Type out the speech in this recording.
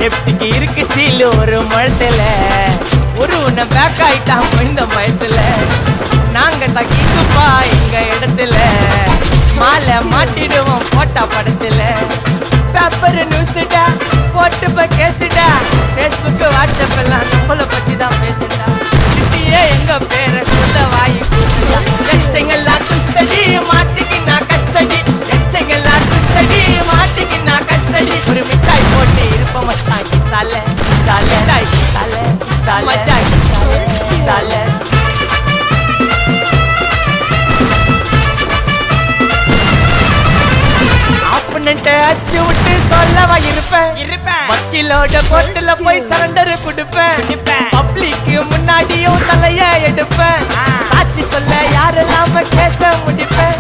லெப்டிக்கு இருக்கு ஸ்டீல் ஒரு மழத்துல ஒரு உன்னை பேக் ஆயிட்டான் இந்த மயத்துல நாங்க தக்கிக்குப்பா எங்க இடத்துல மாலை மாட்டிடுவோம் போட்டா படத்துல பேப்பர் நியூஸ்டா போட்டு கேசுடா பேஸ்புக் வாட்ஸ்அப் எல்லாம் நம்மள பத்தி தான் பேசுடா சிட்டியே எங்க பேரை சொல்ல வாய் கூசுடா எச்சங்கெல்லாம் சுத்தடி மாட்டுக்கு நான் கஷ்டடி எச்சங்கெல்லாம் சுத்தடி மாட்டுக்கு நான் கஷ்டடி ஒரு மிட்டாய் போட்டு இருப்போம் மச்சான் சாலை சாலை சாலை சாலை மச்சான் சாலை அச்சு விட்டு சொல்லவா இருப்பேன் வக்கீலோட கோர்ட்டுல போய் சரண்டர் கொடுப்பேன் பப்ளிக்கு முன்னாடியும் தலைய எடுப்பேன் சாட்சி சொல்ல யாரெல்லாம் கேச முடிப்பேன்